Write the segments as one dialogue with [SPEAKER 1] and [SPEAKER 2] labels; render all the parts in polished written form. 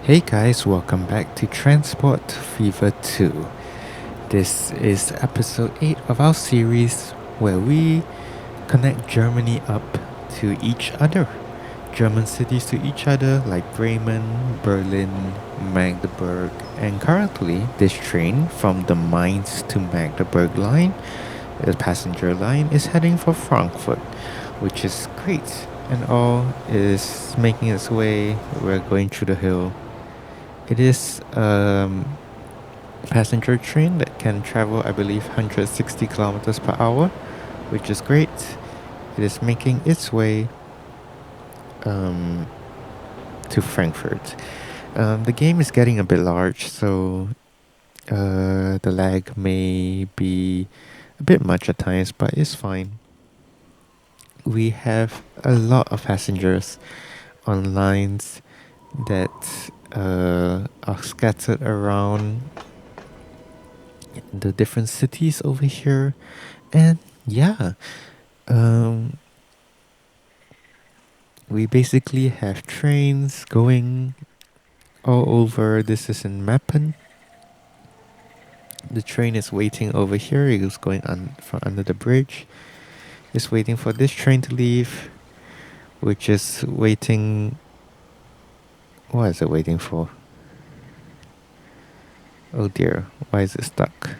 [SPEAKER 1] Hey guys, welcome back to Transport Fever 2. This is episode 8 of our series where we connect Germany up to each other. German cities to each other like Bremen, Berlin, Magdeburg, and currently this train from the Mainz to Magdeburg line, the passenger line, is heading for Frankfurt, which is great. And all is making its way. We're going through the hill. It is passenger train that can travel, I believe, 160 kilometers per hour, which is great. It is making its way um, to Frankfurt. The game is getting a bit large, so the lag may be a bit much at times, but it's fine. We have a lot of passengers on lines that are scattered around the different cities over here. And yeah, um, we basically have trains going all over. This is in Mappen. The train is waiting over here. It is going from under the bridge. It's waiting for this train to leave, which is waiting. What is it waiting for? Oh dear, why is it stuck?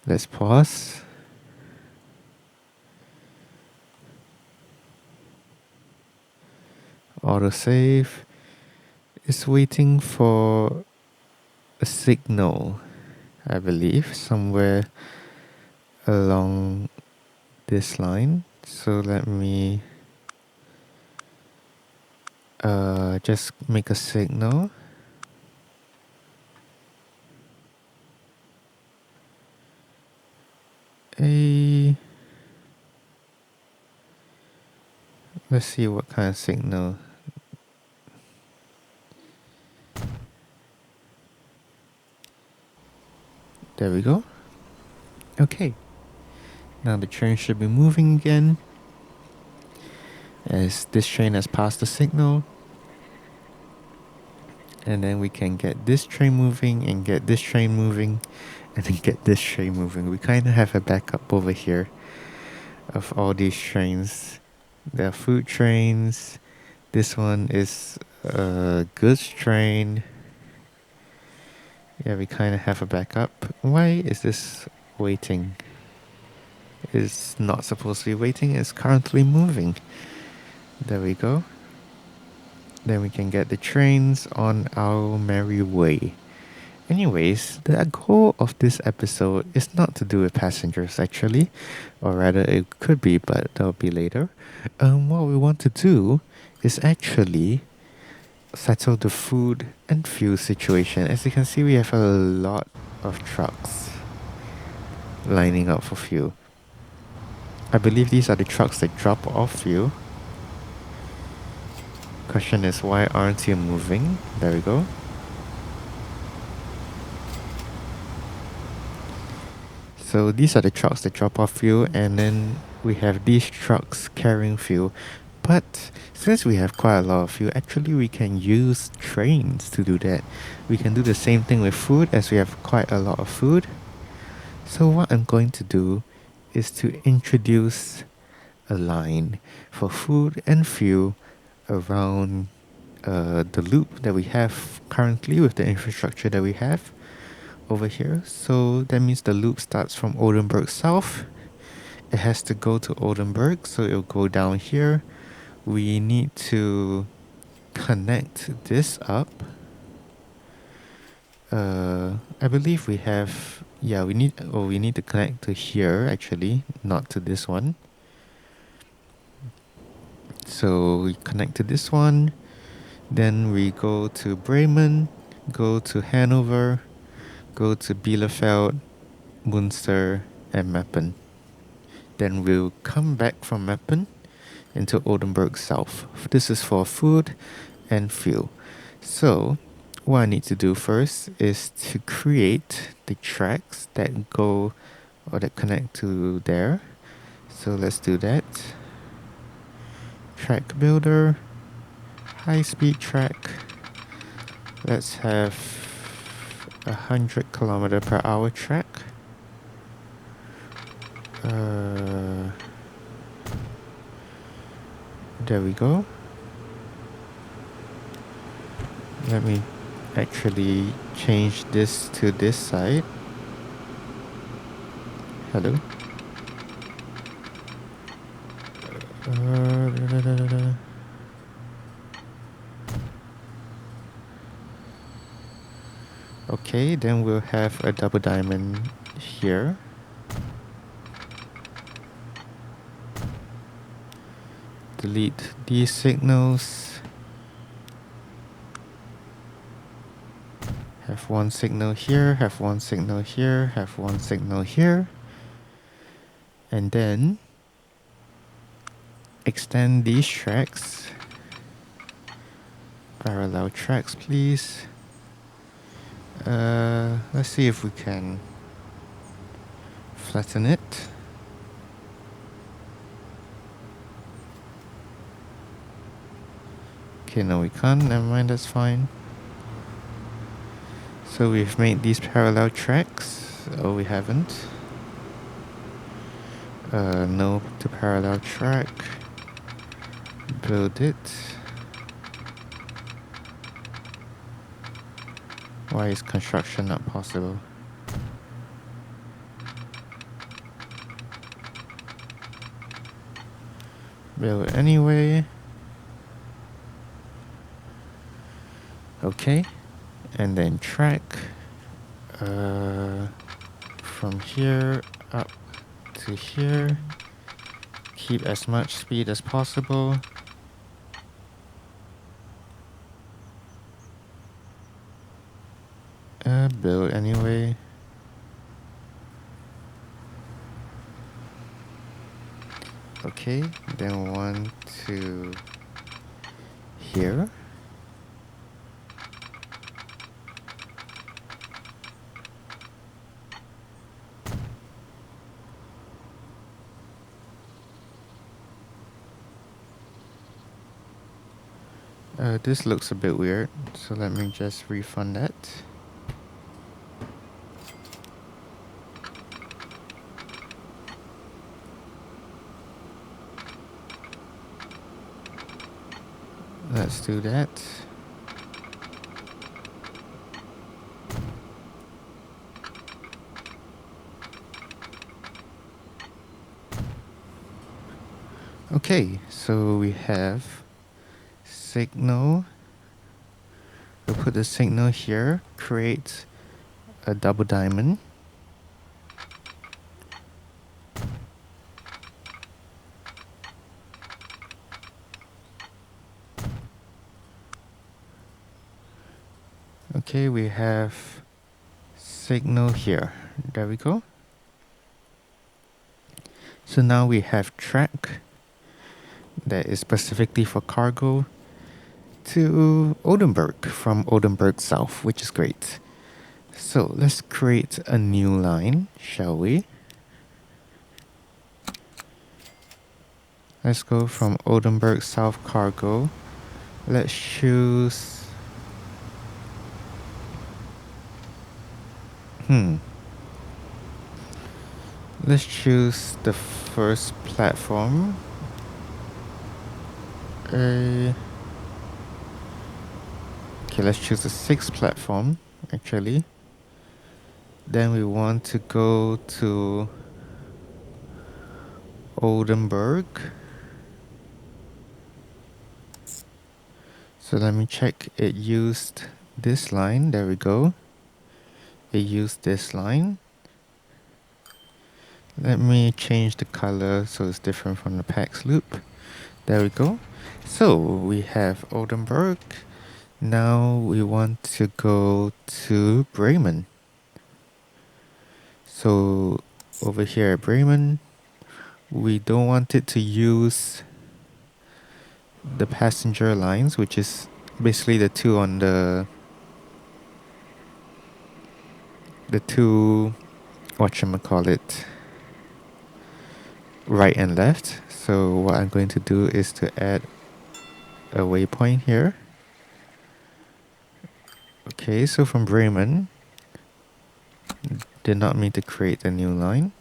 [SPEAKER 1] Let's pause. Autosave. It's waiting for a signal, I believe, somewhere along this line. So let me just make a signal. Let's see what kind of signal. There we go. Okay. Now the train should be moving again. As this train has passed the signal. And then we can get this train moving and get this train moving and then get this train moving. We kind of have a backup over here of all these trains. There are food trains. This one is a goods train. Yeah, we kind of have a backup. Why is this waiting? It's not supposed to be waiting. It's currently moving. There we go. Then we can get the trains on our merry way. Anyways, the goal of this episode is not to do with passengers actually, or rather it could be, but that'll be later. What we want to do is actually settle the food and fuel situation. As you can see, we have a lot of trucks lining up for fuel. I believe these are the trucks that drop off fuel. Question is, why aren't you moving? There we go. So these are the trucks that drop off fuel, and then we have these trucks carrying fuel. But since we have quite a lot of fuel, actually we can use trains to do that. We can do the same thing with food, as we have quite a lot of food. So what I'm going to do is to introduce a line for food and fuel around the loop that we have currently with the infrastructure that we have over here. So that means the loop starts from Oldenburg South. It has to go to Oldenburg, so it'll go down here. We need to connect this up. I believe we have, we need to connect to here actually, not to this one. So we connect to this one, then we go to Bremen, go to Hanover, go to Bielefeld, Munster, and Meppen. Then we'll come back from Meppen into Oldenburg South. This is for food and fuel. So what I need to do first is to create the tracks that go or that connect to there. So let's do that. Track builder, high-speed track. Let's have 100 km/h track. There we go. Let me actually change this to this side. Hello. Okay, then we'll have a double diamond here. Delete these signals. Have one signal here, have one signal here, have one signal here. And then extend these tracks. Parallel tracks, please. Let's see if we can flatten it. Okay, no we can't, never mind, that's fine. So we've made these parallel tracks. Oh, we haven't. No to parallel track. Build it. Why is construction not possible? Build anyway. Okay. And then track. From here up to here. Keep as much speed as possible. Build anyway. Okay, then one to here. This looks a bit weird, so let me just refund that. Let's do that. Okay, so we have signal. We'll put the signal here, create a double diamond. Okay, we have signal here. There we go. So now we have track that is specifically for cargo to Oldenburg from Oldenburg South, which is great. So let's create a new line, shall we? Let's go from Oldenburg South cargo. Let's choose... Let's choose the first platform. Okay, let's choose the sixth platform, actually. Then we want to go to Oldenburg. So let me check. It used this line. There we go. It used this line. Let me change the color so it's different from the PAX loop. There we go. So we have Oldenburg. Now we want to go to Bremen. So over here at Bremen, we don't want it to use the passenger lines, which is basically the two on the two, whatchamacallit, right and left. So what I'm going to do is to add a waypoint here. Okay, so from Bremen, did not mean to create a new line.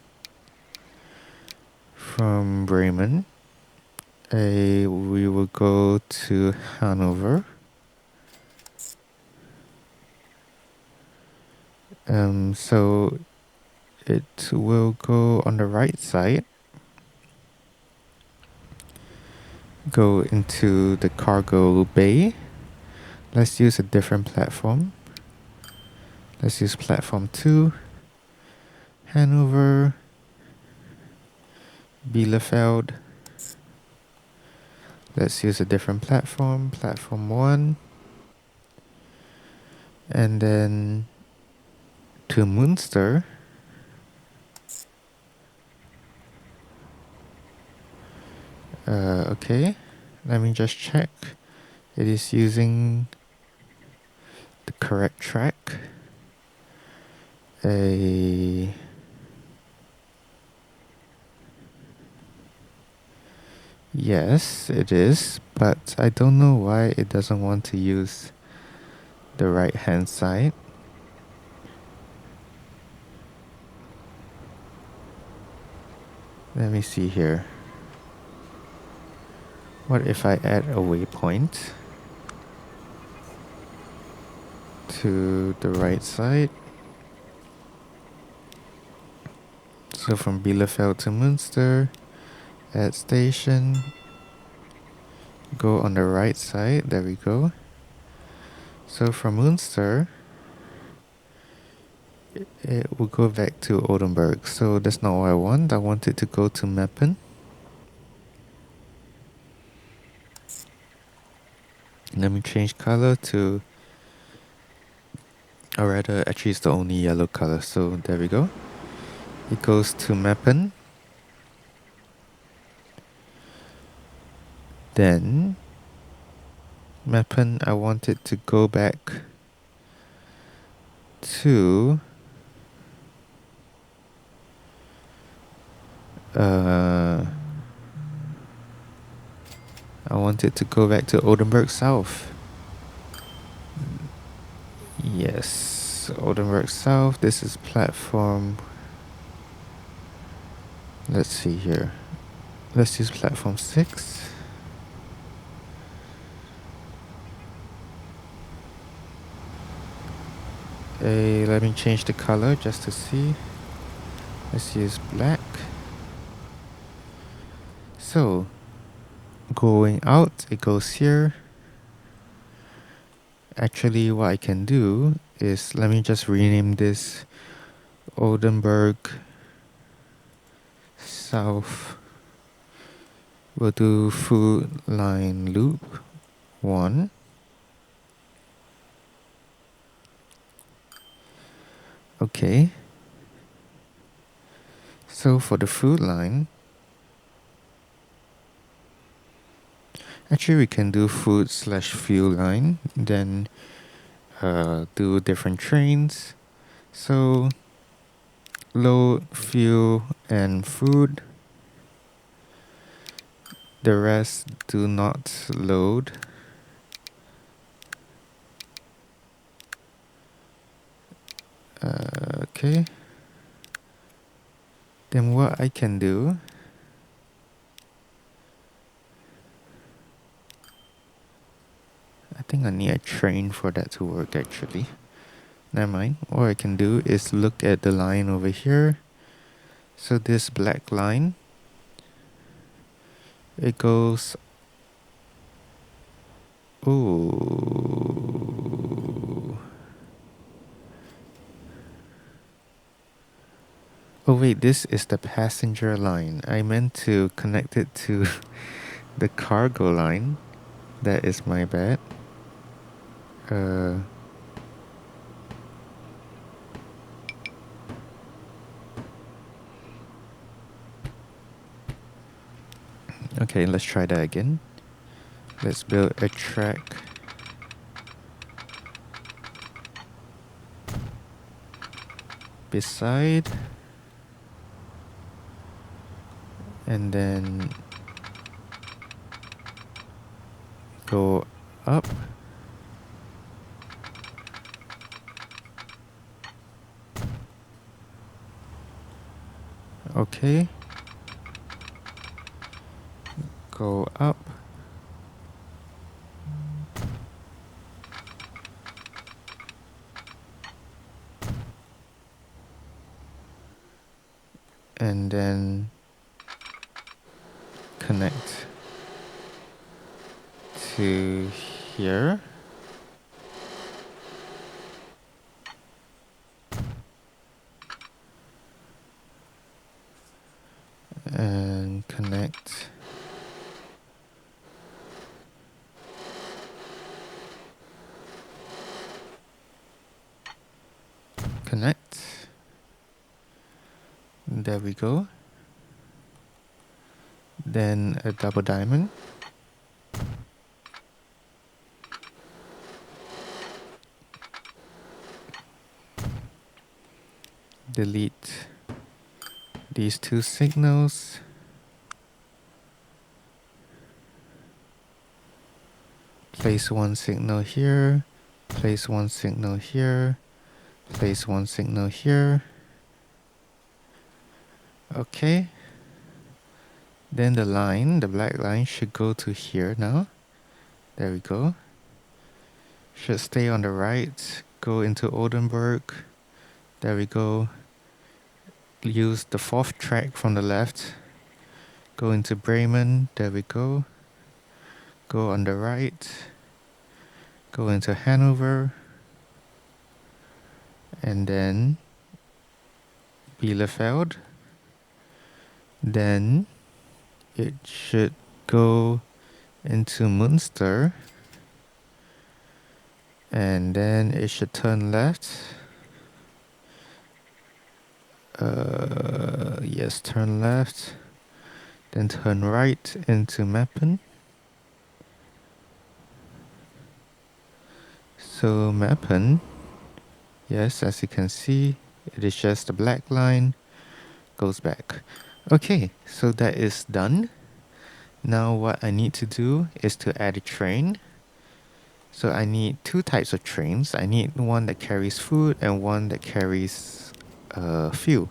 [SPEAKER 1] From Bremen, we will go to Hanover. So it will go on the right side, go into the cargo bay. Let's use a different platform. Let's use platform 2, Hanover, Bielefeld. Let's use a different platform, platform 1. And then to Münster. Okay, let me just check. It is using the correct track. Yes, it is, but I don't know why it doesn't want to use the right hand side. Let me see here. What if I add a waypoint to the right side? So from Bielefeld to Münster, add station, go on the right side, there we go. So from Münster, it will go back to Oldenburg. So that's not what I want. I want it to go to Meppen. Let me change color to, or rather, actually it's the only yellow color. So there we go. It goes to Meppen. Then Meppen, I want it to go back to I want it to go back to Oldenburg South. Yes, Oldenburg South. This is platform. Let's see here. Let's use platform 6. Let me change the color just to see. Let's use black. So, going out, it goes here. Actually, what I can do is, let me just rename this Oldenburg South. We'll do food line loop 1. Okay. So for the food line, actually we can do food/fuel line, then do different trains. So load, fuel, and food. The rest do not load. Okay. Then what I can do, I think I need a train for that to work actually. Never mind. What I can do is look at the line over here. So this black line, it goes. Ooh. Oh wait, this is the passenger line. I meant to connect it to the cargo line. That is my bad. Okay, let's try that again. Let's build a track. Beside. And then Go up. Okay. Go up. And then connect to here. And connect. Connect. There we go. Then a double diamond. Delete these two signals. Place one signal here. Place one signal here. Place one signal here. Okay. Then the line, the black line, should go to here now. There we go. Should stay on the right. Go into Oldenburg. There we go. Use the 4th track from the left. Go into Bremen. There we go. Go on the right. Go into Hanover. And then Bielefeld. Then it should go into Münster. And then it should turn left. Yes, turn left. Then turn right into Meppen. So Meppen, yes, as you can see, it is just a black line, goes back. Okay, so that is done. Now what I need to do is to add a train. So I need 2 types of trains. I need one that carries food and one that carries fuel.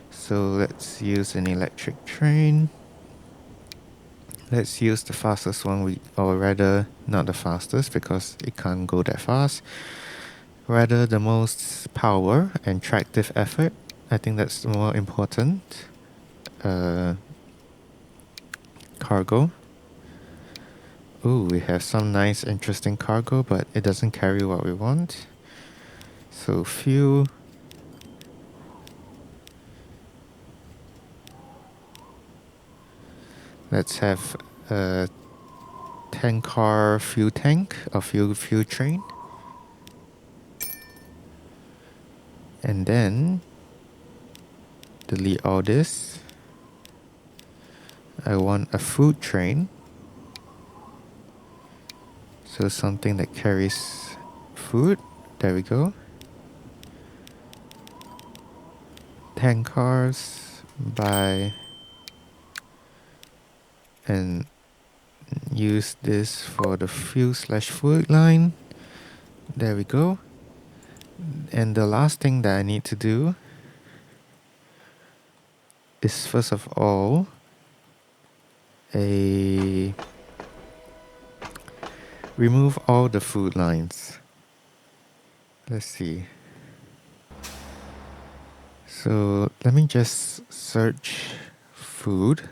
[SPEAKER 1] So let's use an electric train. Let's use the fastest one, or rather not the fastest because it can't go that fast. Rather the most power and tractive effort. I think that's more important. Cargo. Ooh, we have some nice interesting cargo, but it doesn't carry what we want. So fuel. Let's have a 10-car fuel tank or fuel train. And then delete all this. I want a food train. So something that carries food. There we go. 10 cars by and use this for the fuel/food line. There we go. And the last thing that I need to do is first of all remove all the food lines. Let's see. So let me just search food.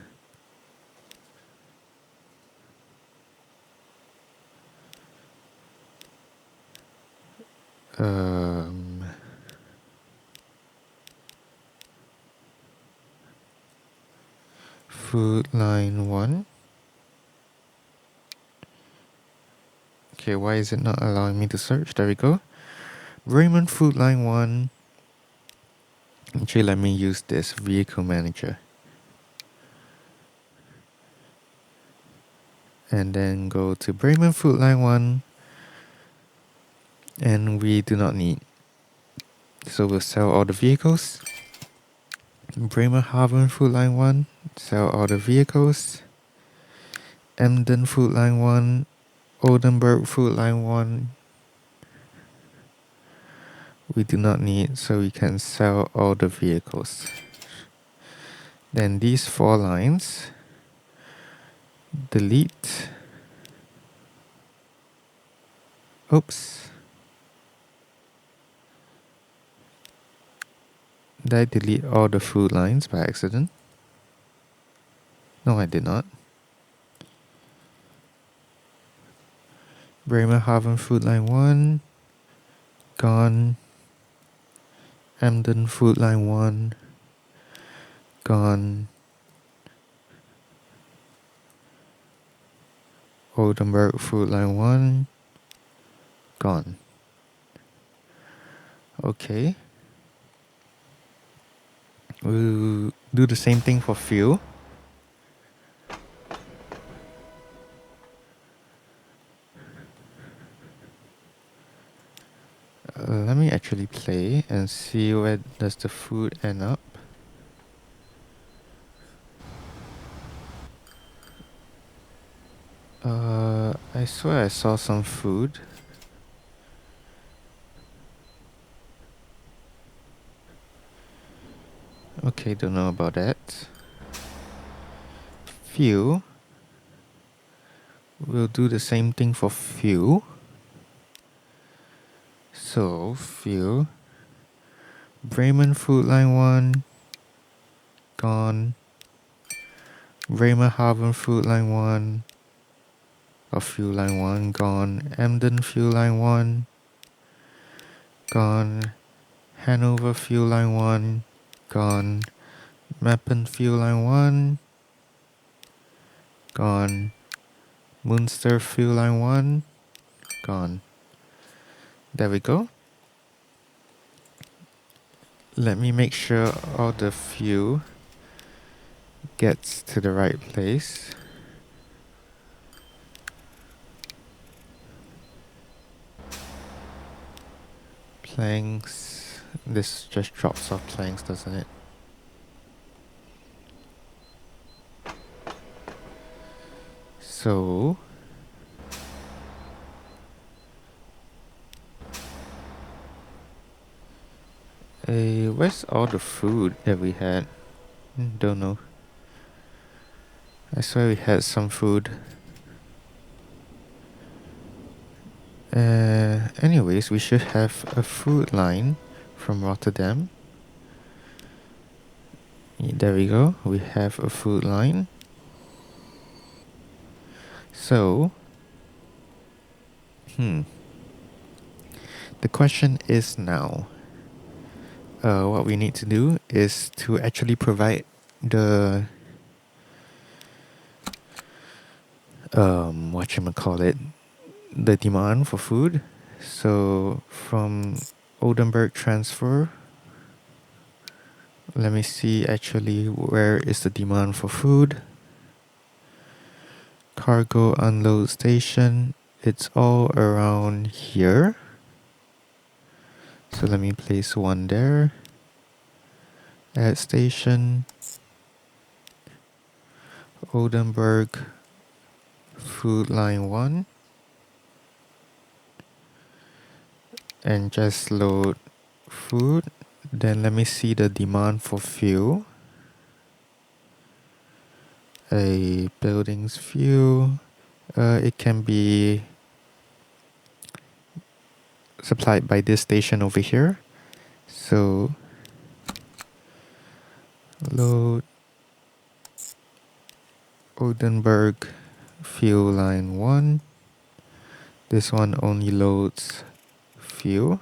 [SPEAKER 1] Food line 1. Okay, why is it not allowing me to search? There we go. Raymond food line 1. Actually, let me use this vehicle manager. And then go to Bremen food line 1. And we do not need. So we'll sell all the vehicles. Bremerhaven food line 1. Sell all the vehicles. Emden food line 1. Oldenburg Food Line 1 we do not need, so we can sell all the vehicles. Then these 4 lines, delete. Oops. Did I delete all the food lines by accident? No, I did not. Bremerhaven Food Line 1, gone. Emden Food Line 1, gone. Oldenburg Food Line 1, gone. Okay. We'll do the same thing for fuel. Let me actually play and see where does the food end up. I swear I saw some food. Okay, don't know about that. Fuel. We'll do the same thing for fuel. So, fuel. Bremen Food Line 1, gone. Bremerhaven Food Line 1, or Fuel Line 1, gone. Emden Fuel Line 1, gone. Hanover Fuel Line 1, gone. Meppen Fuel Line 1, gone. Munster Fuel Line 1, gone. There we go. Let me make sure all the fuel gets to the right place. Planks. This just drops off planks, doesn't it? So where's all the food that we had? Don't know. I swear we had some food. Anyways, we should have a food line from Rotterdam. There we go. We have a food line. So, the question is now, what we need to do is to actually provide the the demand for food. So from Oldenburg transfer, let me see actually where is the demand for food. Cargo unload station, it's all around here. So let me place one there. Add station, Oldenburg Food Line 1, and just load food. Then let me see the demand for fuel. A building's fuel. It can be supplied by this station over here. So load Oldenburg Fuel Line 1. This one only loads fuel.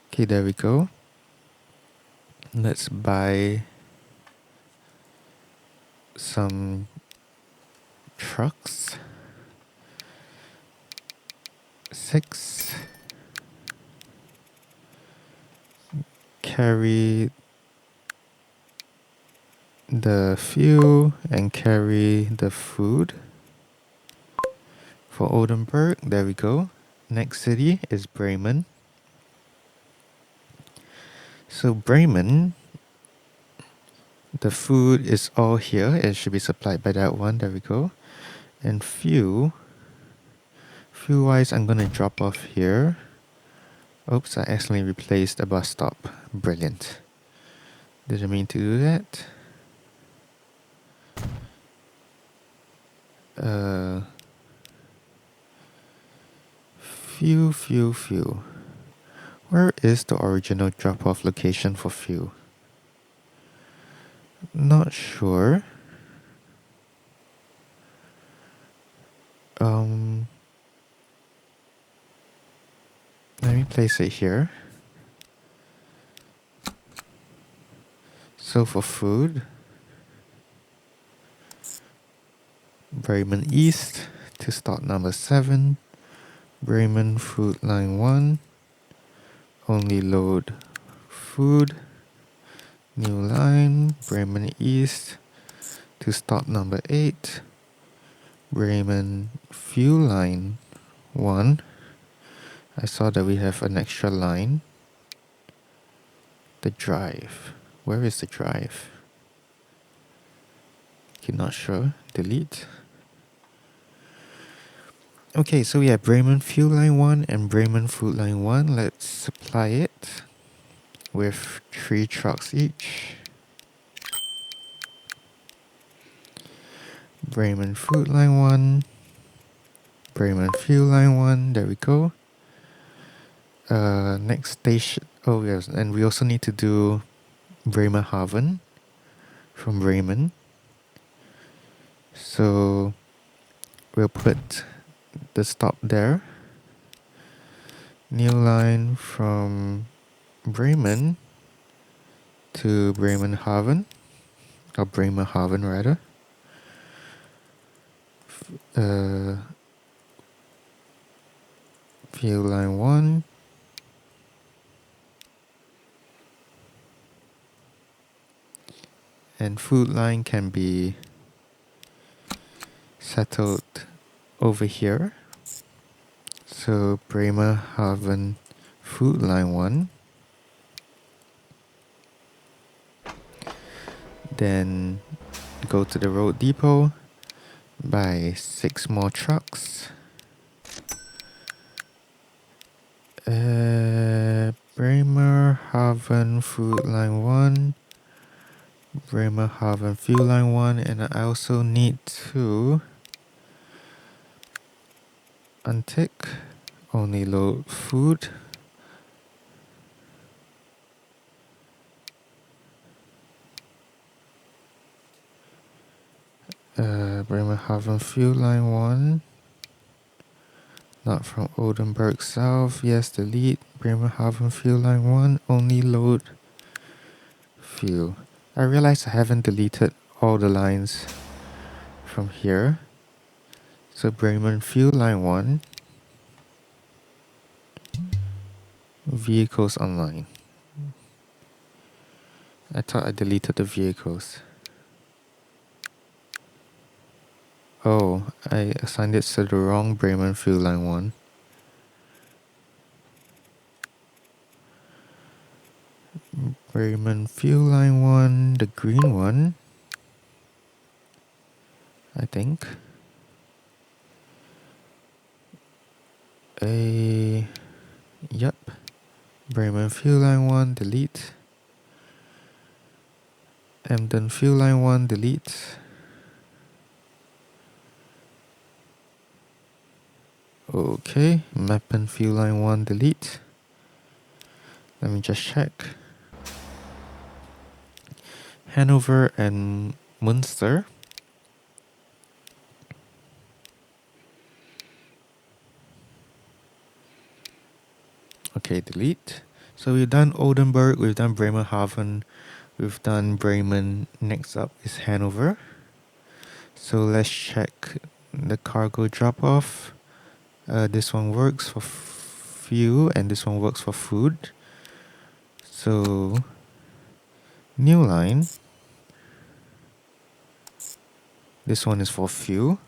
[SPEAKER 1] Okay, there we go. Let's buy some trucks. 6. Carry the fuel and carry the food. For Oldenburg, there we go. Next city is Bremen. So Bremen, the food is all here. It should be supplied by that one. There we go. And fuel, Fuel wise, I'm gonna drop off here. Oops, I accidentally replaced a bus stop. Brilliant. Didn't mean to do that. Fuel. Where is the original drop-off location for fuel? Not sure. Let me place it here. So for food, Bremen East to stop number 7. Bremen Food Line 1. Only load food. New line, Bremen East to stop number 8. Bremen Fuel Line 1. I saw that we have an extra line. The drive. Where is the drive? Okay, not sure. Delete. Okay, so we have Bremen Fuel Line 1 and Bremen Food Line 1. Let's supply it with 3 trucks each. Bremen Food Line 1. Bremen Fuel Line 1. There we go. Next station. Oh yes, and we also need to do Bremerhaven from Bremen. So we'll put the stop there. New line from Bremen to Bremerhaven, or Bremerhaven rather. Fuel line 1. And food line can be settled over here. So Bremerhaven Food Line 1. Then go to the road depot, buy 6 more trucks. Bremerhaven Food Line 1. Bremerhaven Fuel Line 1. And I also need to untick only load food. Bremerhaven Fuel Line 1. Not from Oldenburg South. Yes, delete. Bremerhaven Fuel Line 1. Only load fuel. I realize I haven't deleted all the lines from here. So Bremen Fuel Line 1. Vehicles online. I thought I deleted the vehicles. Oh, I assigned it to the wrong Bremen Fuel Line 1. Bremen Fuel Line 1, the green one, I think. Yep. Bremen Fuel Line 1, delete. Emden Fuel Line 1, delete. Okay, Mappen Fuel Line 1, delete. Let me just check. Hanover and Munster. Okay, delete. So we've done Oldenburg, we've done Bremerhaven, we've done Bremen. Next up is Hanover. So let's check the cargo drop-off. This one works for fuel and this one works for food. So, new line. This one is for fuel.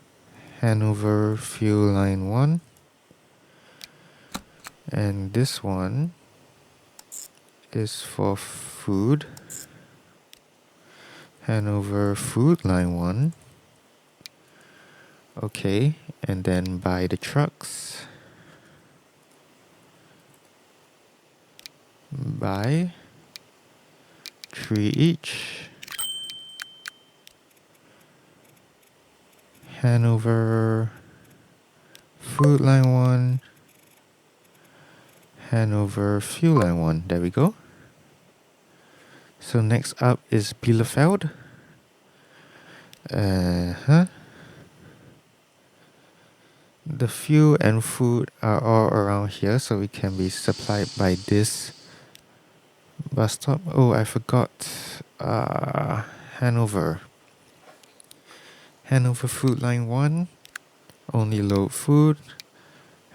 [SPEAKER 1] Hanover Fuel Line 1. And this one is for food. Hanover Food Line 1. Okay, and then buy the trucks. Buy 3 each. Hanover Food Line 1. Hanover Fuel Line 1. There we go. So next up is Bielefeld. The fuel and food are all around here, so it can be supplied by this bus stop. Oh, I forgot. Hanover. Hanover Food Line 1. Only load food.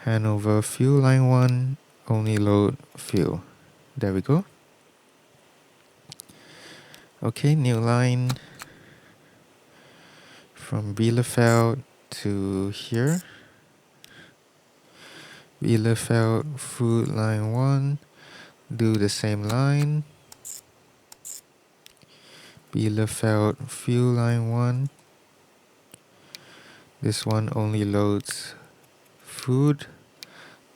[SPEAKER 1] Hanover Fuel Line 1. Only load fuel. There we go. Okay, new line from Bielefeld to here. Bielefeld Food Line 1. Do the same line. Bielefeld Fuel Line 1. This one only loads food.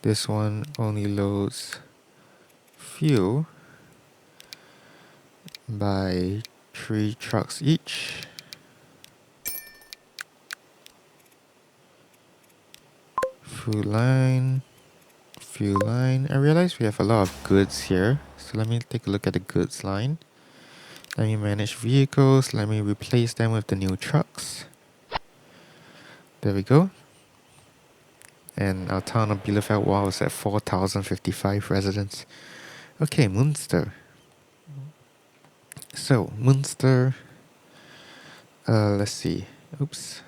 [SPEAKER 1] This one only loads fuel by 3 trucks each. Food line, fuel line. I realize we have a lot of goods here, so let me take a look at the goods line. Let me manage vehicles. Let me replace them with the new trucks. There we go. And our town of Bielefeld, wow, is at 4,055 residents. Okay, Munster. So, Munster. Let's see. Oops.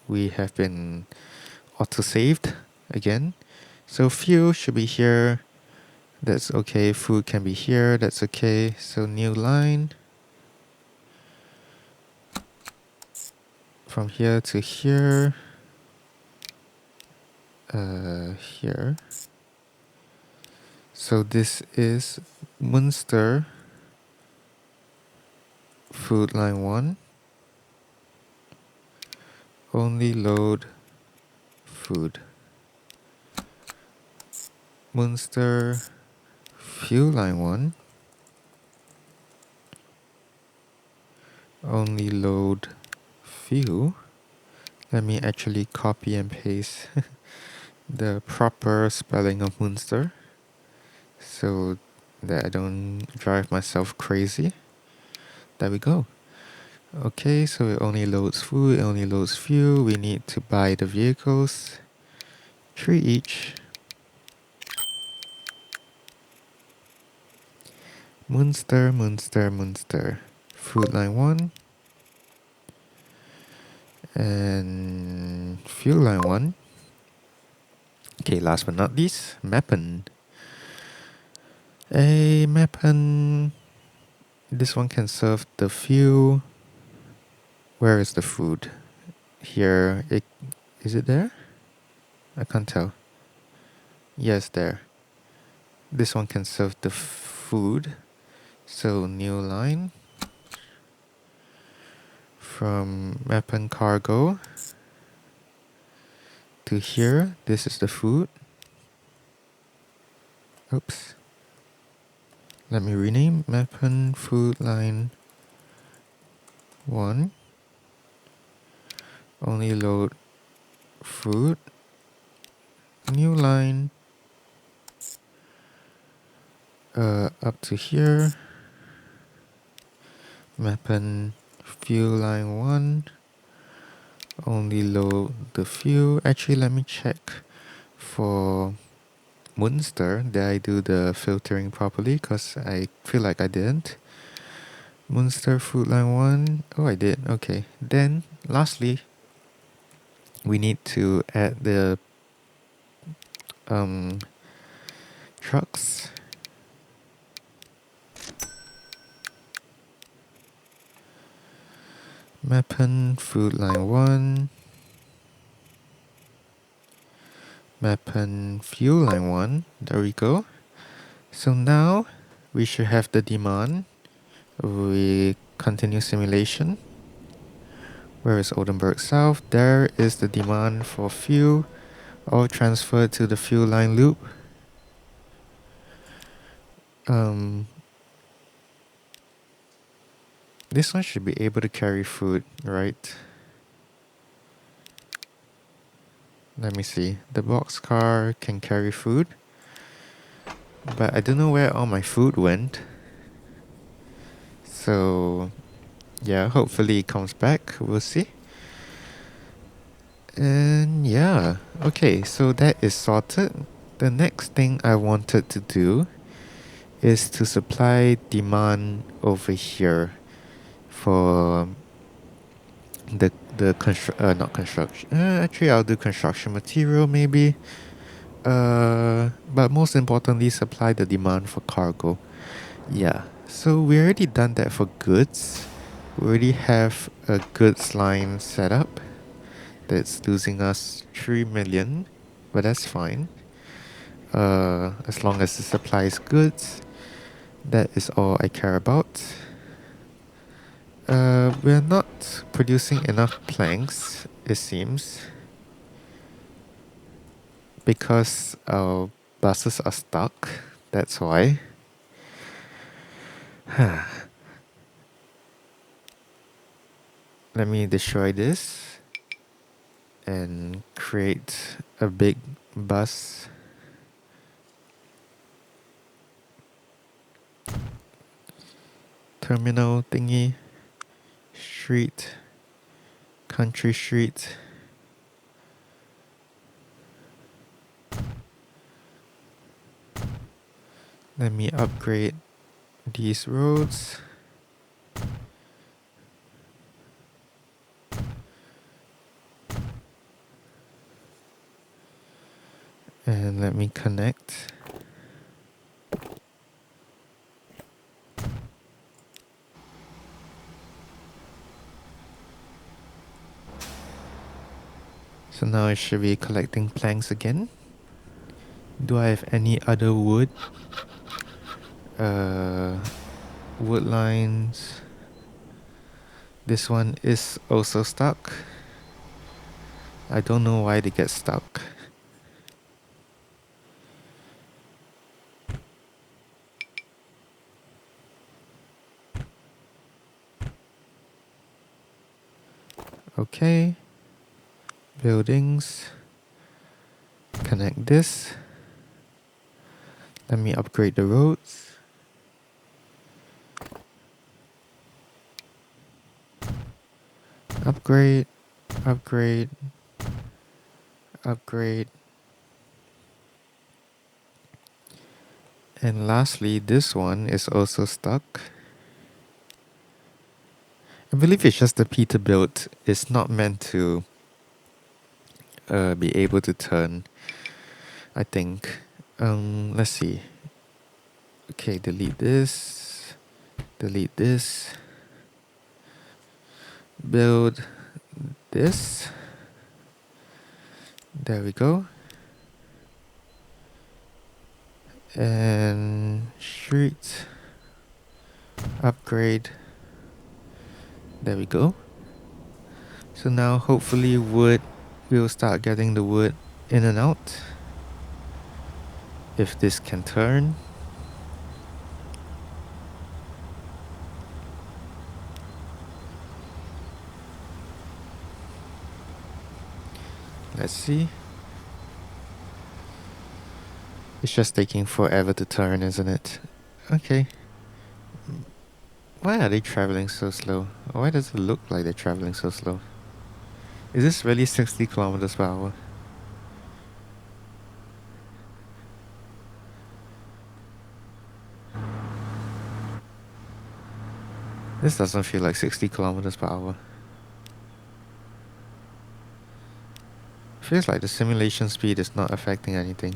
[SPEAKER 1] We have been auto-saved again. So fuel should be here. That's okay. Food can be here. That's okay. So new line. From here to here. Here. So this is Munster Food Line 1. Only load food. Munster Fuel Line 1. Only load fuel. Let me actually copy and paste the proper spelling of Munster so that I don't drive myself crazy. There we go. Okay, so it only loads food, it only loads fuel. We need to buy the vehicles. 3 each. Munster, Munster, Munster. Food line 1. And fuel line 1. Okay, last but not least, Mappen. A Mappen. This one can serve the fuel. Where is the food? Here. Is it there? I can't tell. Yes, there. This one can serve the food. So new line. From Mappen Cargo to here. This is the food. Oops. Let me rename Mappen Food Line 1. Only load food. New line. Up to here. Mappen Fuel Line 1. Only load the fuel. Actually, let me check for Munster. Did I do the filtering properly? Because I feel like I didn't. Munster Food Line 1. Oh, I did. Okay. Then, lastly, we need to add the trucks. Mappen Food Line 1. Mappen Fuel Line 1. There we go. So now we should have the demand. We continue simulation. Where is Oldenburg South? There is the demand for fuel. All transferred to the fuel line loop. This one should be able to carry food, right? Let me see. The boxcar can carry food. But I don't know where all my food went. So, yeah, hopefully it comes back. We'll see. And yeah, okay, so that is sorted. The next thing I wanted to do is to supply demand over here for not construction. Actually, I'll do construction material maybe. But most importantly, supply the demand for cargo. Yeah, so we already done that for goods. We already have a goods line set up that's losing us 3 million, but that's fine. As long as the supply is goods, that is all I care about. We're not producing enough planks, it seems, because our buses are stuck. That's why. Let me destroy this and create a big bus. Terminal thingy. Street. Country street. Let me upgrade these roads. And let me connect. So now I should be collecting planks again. Do I have any other wood? Wood lines. This one is also stuck. I don't know why they get stuck. Okay. Buildings. Connect this. Let me upgrade the roads. Upgrade. Upgrade. Upgrade. And lastly, this one is also stuck. I believe it's just the Peterbilt. It's not meant to be able to turn, I think. Let's see. Okay, delete this. Delete this. Build this. There we go. And street. Upgrade. There we go. So now hopefully we'll start getting the wood in and out. If this can turn. Let's see. It's just taking forever to turn, isn't it? Okay. Why are they traveling so slow? Why does it look like they're traveling so slow? Is this really 60 kilometers per hour? This doesn't feel like 60 kilometers per hour. Feels like the simulation speed is not affecting anything.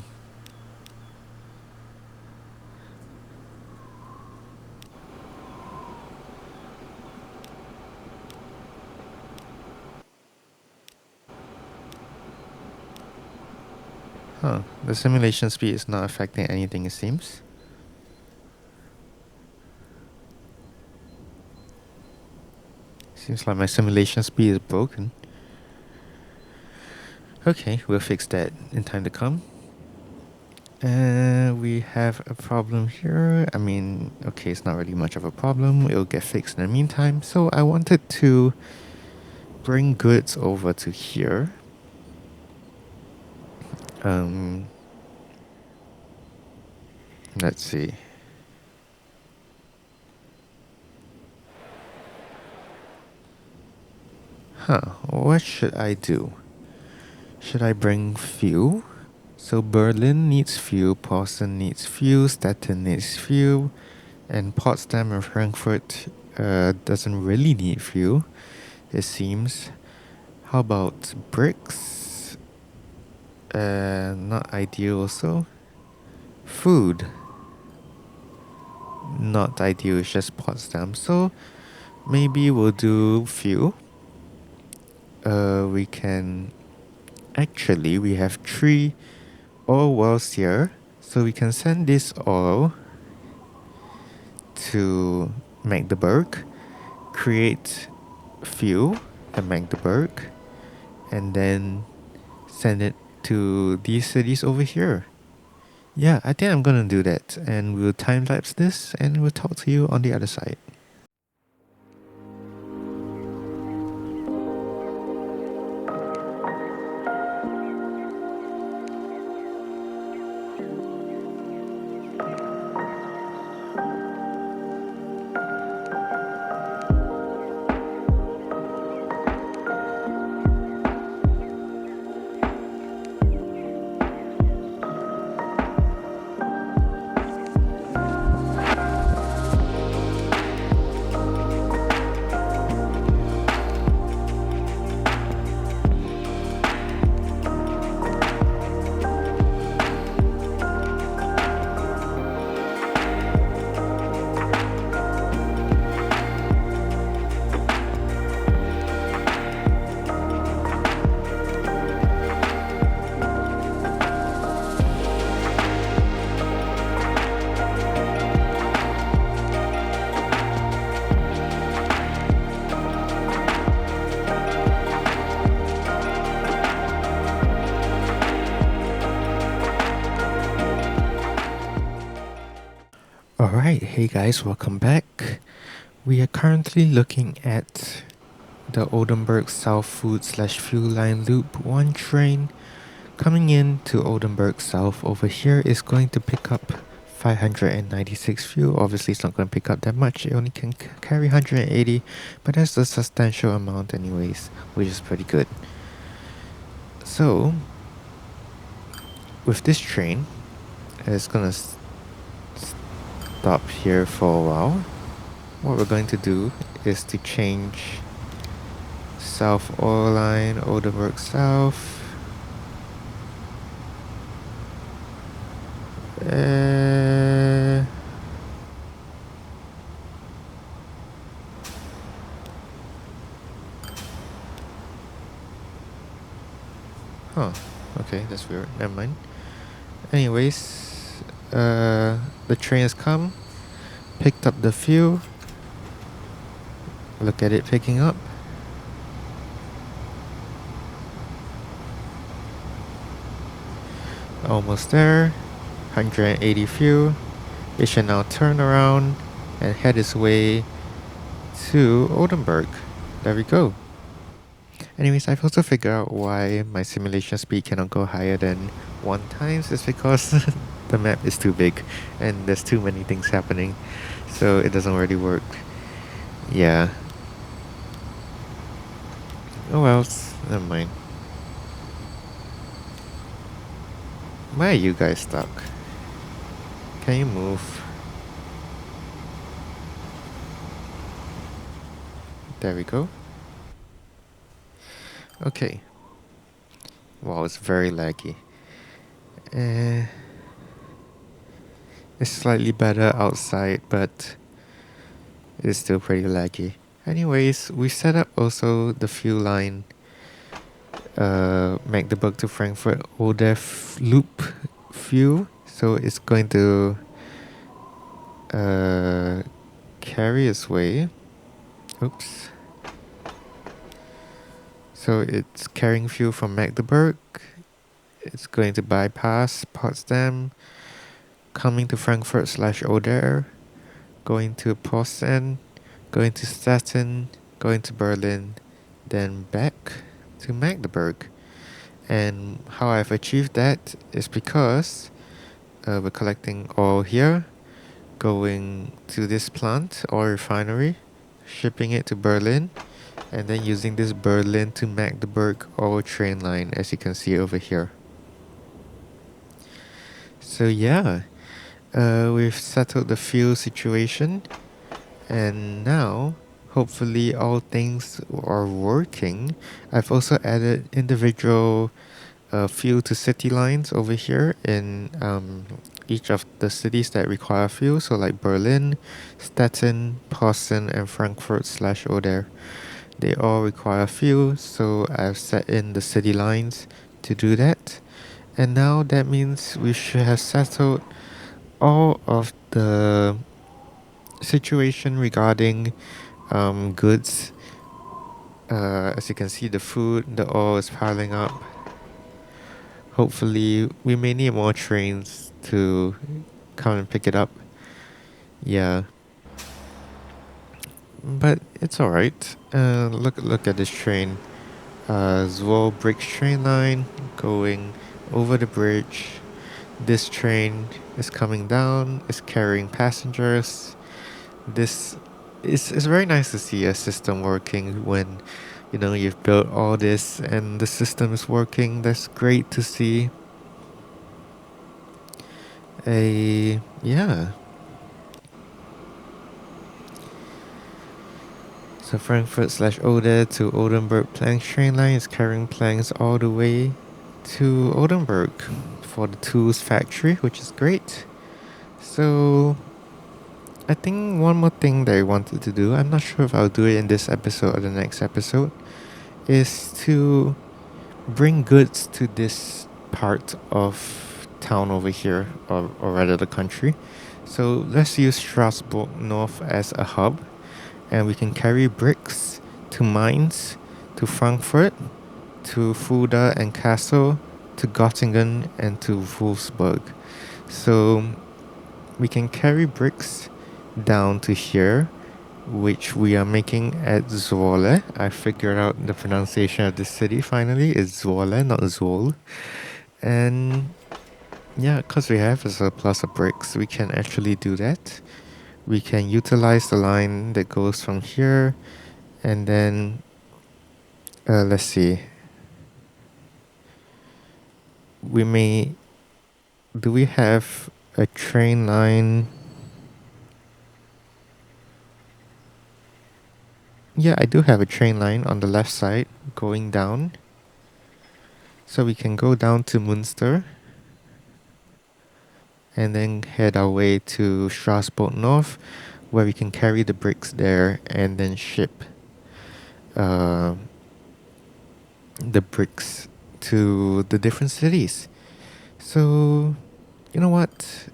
[SPEAKER 1] Huh, the simulation speed is not affecting anything, it seems. Seems like my simulation speed is broken. Okay, we'll fix that in time to come. We have a problem here. I mean, okay, it's not really much of a problem. It'll get fixed in the meantime. So I wanted to bring goods over to here. Let's see. What should I do? Should I bring fuel? So Berlin needs fuel, Boston needs fuel, Stettin needs fuel, and Potsdam and Frankfurt doesn't really need fuel, it seems. How about bricks? Not ideal also. Food. Not ideal, it's just Potsdam. So maybe we'll do fuel. We can... Actually, we have 3 oil wells here. So we can send this oil to Magdeburg, create fuel at Magdeburg, and then send it to these cities over here. Yeah, I think I'm gonna do that, and we'll time lapse this, and we'll talk to you on the other side. Alright, hey guys, welcome back. We are currently looking at the Oldenburg South Food / Fuel Line Loop 1 train. Coming in to Oldenburg South over here is going to pick up 596 fuel. Obviously it's not going to pick up that much, it only can carry 180, but that's a substantial amount anyways, which is pretty good. So, with this train, it's going to stop here for a while. What we're going to do is to change South Oil Line, Oldenburg South. Okay, that's weird. Never mind. Anyways, the train has come, picked up the fuel. Look at it picking up. Almost there. 180 fuel. It should now turn around and head its way to Oldenburg. There we go. Anyways, I've also figured out why my simulation speed cannot go higher than 1 times. It's because the map is too big and there's too many things happening, so it doesn't really work. Yeah. Oh well, never mind. Why are you guys stuck? Can you move? There we go. Okay. Wow, it's very laggy. It's slightly better outside, but it's still pretty laggy. Anyways, we set up also the fuel line, Magdeburg to Frankfurt ODEF loop fuel. So it's going to carry its way. Oops. So it's carrying fuel from Magdeburg. It's going to bypass Potsdam, coming to Frankfurt slash Oder, going to Posen, going to Stettin, going to Berlin, then back to Magdeburg. And how I've achieved that is because we're collecting oil here, going to this plant or refinery, shipping it to Berlin, and then using this Berlin to Magdeburg oil train line, as you can see over here. So yeah, we've settled the fuel situation, and now hopefully all things are working. I've also added individual fuel to city lines over here in each of the cities that require fuel. So like Berlin, Stettin, Posen, and Frankfurt slash Oder. They all require fuel, so I've set in the city lines to do that. And now that means we should have settled all of the situation regarding goods. As you can see, the food, the oil is piling up. Hopefully, we may need more trains to come and pick it up. Yeah, but it's alright. Look at this train. Zwolle Bricks train line going over the bridge. This train is coming down. It's carrying passengers. This is very nice to see a system working when you've built all this and the system is working. That's great to see. Yeah. So Frankfurt slash Oder to Oldenburg plank train line is carrying planks all the way to Oldenburg for the tools factory, which is great. So I think one more thing that I wanted to do, I'm not sure if I'll do it in this episode or the next episode, is to bring goods to this part of town over here, or rather the country. So let's use Strasbourg North as a hub, and we can carry bricks to Mainz, to Frankfurt, to Fulda and Kassel, to Göttingen, and to Wolfsburg. So we can carry bricks down to here, which we are making at Zwolle. I figured out the pronunciation of the city finally. It's Zwolle, not Zwolle. And yeah, because we have a surplus of bricks, we can actually do that. We can utilize the line that goes from here, and then let's see. We may. Do we have a train line? Yeah, I do have a train line on the left side going down. So we can go down to Münster and then head our way to Strasbourg North, where we can carry the bricks there and then ship the bricks to the different cities. So, you know what?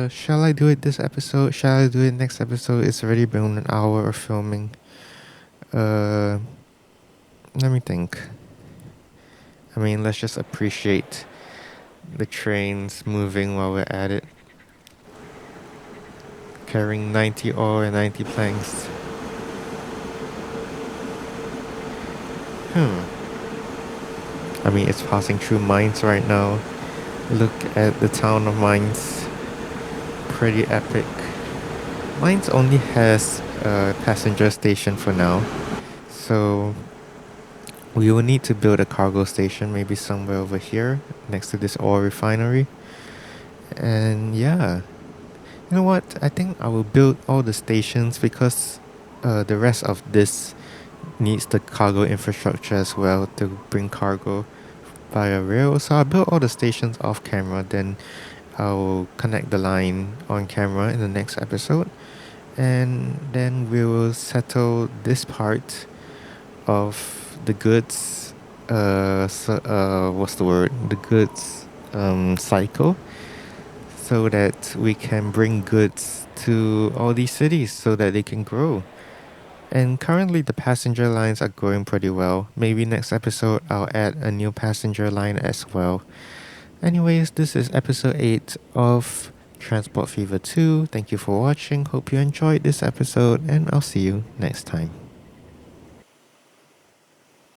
[SPEAKER 1] Shall I do it this episode? Shall I do it next episode? It's already been an hour of filming. Let me think. I mean, let's just appreciate the trains moving while we're at it. Carrying 90 oil and 90 planks. I mean, it's passing through Mainz right now. Look at the town of Mainz. Pretty epic. Mainz only has a passenger station for now. So we will need to build a cargo station, maybe somewhere over here next to this oil refinery. And yeah, you know what? I think I will build all the stations because the rest of this needs the cargo infrastructure as well to bring cargo via rail. So I'll build all the stations off camera, then I'll connect the line on camera in the next episode. And then we will settle this part of the goods what's the word? The goods cycle, so that we can bring goods to all these cities so that they can grow. And currently, the passenger lines are going pretty well. Maybe next episode, I'll add a new passenger line as well. Anyways, this is episode 8 of Transport Fever 2. Thank you for watching. Hope you enjoyed this episode, and I'll see you next time.